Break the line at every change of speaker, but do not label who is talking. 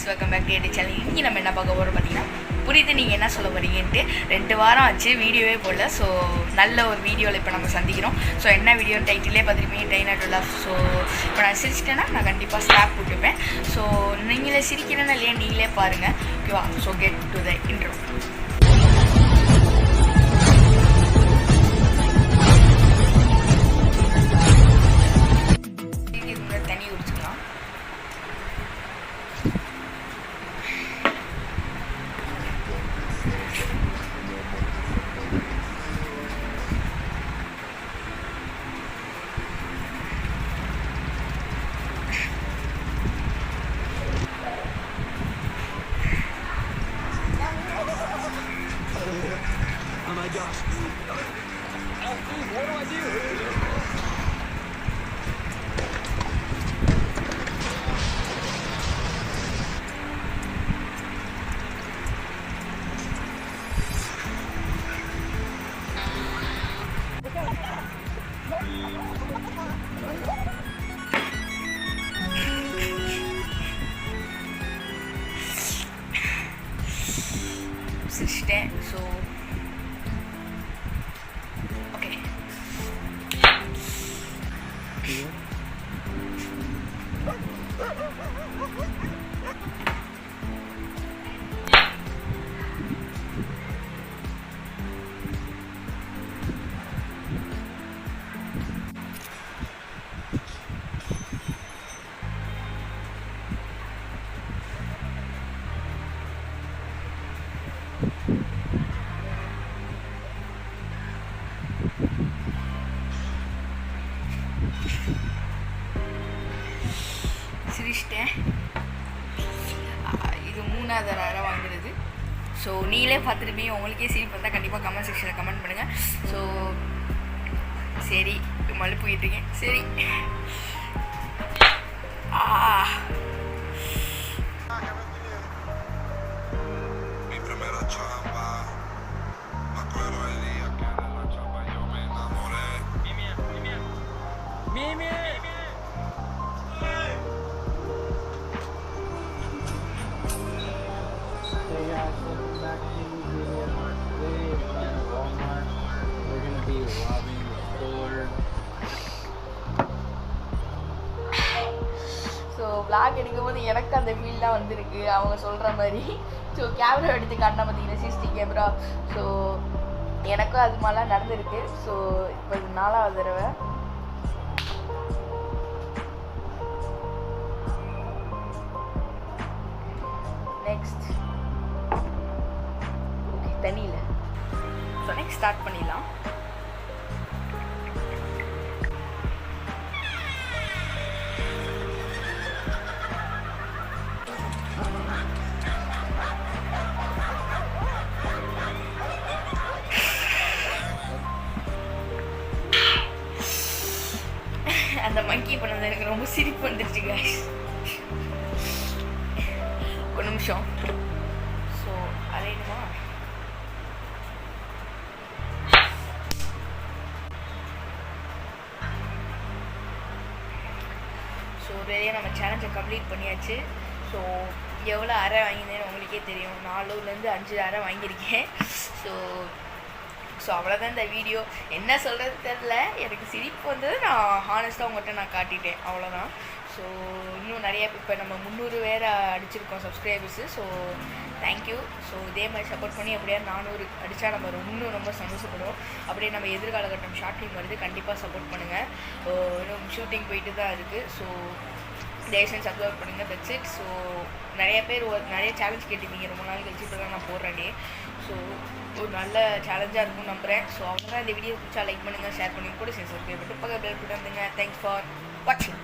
Welcome back to channel. இன்றைக்கி நம்ம என்ன பார்க்க போகிறோம் பார்த்தீங்கன்னா, புரியுது நீங்கள் என்ன சொல்ல போகிறீங்கன்ட்டு 2 வாரம் ஆச்சு வீடியோவே போடல. ஸோ நல்ல ஒரு வீடியோவில் இப்போ நம்ம சந்திக்கிறோம். ஸோ என்ன வீடியோ டைட்டிலே பார்த்துருப்பீங்க, ட்ரெயினர் லாஃப். ஸோ இப்போ நான் சிரிச்சிட்டேன்னா நான் கண்டிப்பாக ஸ்டாப் போட்டுப்பேன். ஸோ நீங்களே சிரிக்கிறேன்னா இல்லையா நீங்களே பாருங்கள், ஓகேவா? So get to the intro. தண்ணி குடிச்சுக்கலாம்.
Oh my gosh. Oh, dude, what do I do?
சிரிச்சிட்டேன். ஸோ ஓகே, சிரிச்சிட்டேன். இது 3வது நேரம் வாங்குறது. ஸோ நீங்களே பார்த்துருப்பீங்க, உங்களுக்கே சிரிப்பு வந்தால் கண்டிப்பாக கமெண்ட் செக்ஷனில் கமெண்ட் பண்ணுங்கள். ஸோ சரி, மழுப்பு போயிட்டுருக்கேன். சரி,
Mi primera chamba, me acuerdo el día que de la chamba yo me enamoré.
Mimi!
Hey guys, welcome back to the video. Today we're at Walmart. We're gonna be robbing the store.
So vlog எடுக்கும்போது எனக்கு அந்த feel தான் வந்திருக்கு அவங்க சொல்கிற மாதிரி. So camera எடுத்து காட்டினா பார்த்தீங்கன்னா சிசிடி கேமரா. ஸோ எனக்கும் அது மாதிரிலாம் நடந்திருக்கு. ஸோ இப்போ இது 4வது தடவை. நெக்ஸ்ட் ஓகே, தண்ணியில். ஸோ நெக்ஸ்ட் ஸ்டார்ட் பண்ணிடலாம். அந்த மங்கி பண்ணது எனக்கு ரொம்ப சிரிப்பு வந்துருச்சு guys. ஒரு நிமிஷம். ஸோ அரையணுமா? ஸோ நிறைய நம்ம சேலஞ்சை கம்ப்ளீட் பண்ணியாச்சு. ஸோ எவ்வளோ அரை வாங்கியிருந்தேன்னு உங்களுக்கே தெரியும். 4லேருந்து 5 அரை வாங்கியிருக்கேன். ஸோ அவ்வளோதான் இந்த வீடியோ. என்ன சொல்கிறது தெரில, எனக்கு சிரிப்பு வந்தது. நான் ஹானஸ்ட்டாக உங்கள்கிட்ட நான் காட்டிட்டேன், அவ்வளோதான். ஸோ இன்னும் நிறைய இப்போ நம்ம 300 வேறு அடிச்சிருக்கோம் சப்ஸ்கிரைபர்ஸு. So thank you. ஸோ இதே மாதிரி சப்போர்ட் பண்ணி அப்படியே 400 அடித்தா நம்ம இன்னும் ரொம்ப சந்தோஷப்படுவோம். அப்படியே நம்ம எதிர்காலகட்டம் ஷார்ட் ஃபிலிம் வருது, கண்டிப்பாக சப்போர்ட் பண்ணுங்கள். இன்னும் ஷூட்டிங் போயிட்டு தான் இருக்குது. ஸோ தயவுசெய்து சப்ஸ்கிரைப் பண்ணுங்கள். That's it. ஸோ நிறைய பேர் நிறைய சேலஞ்ச் கேட்டிருந்தீங்க, ரொம்ப நாள் கழிச்சு இப்போ தான் நான் போடுறேனே. ஸோ ஒரு நல்ல சேலஞ்சாக இருக்கும்னு நம்புகிறேன். ஸோ அவங்க தான் இந்த வீடியோ பிடிச்சா லைக் பண்ணுங்கள், ஷேர் பண்ணி கூட சப்ஸ்கிரைப் பண்ணிட்டு பக்கத்தில் வந்துங்க. தேங்க்ஸ் ஃபார் வாட்சிங்.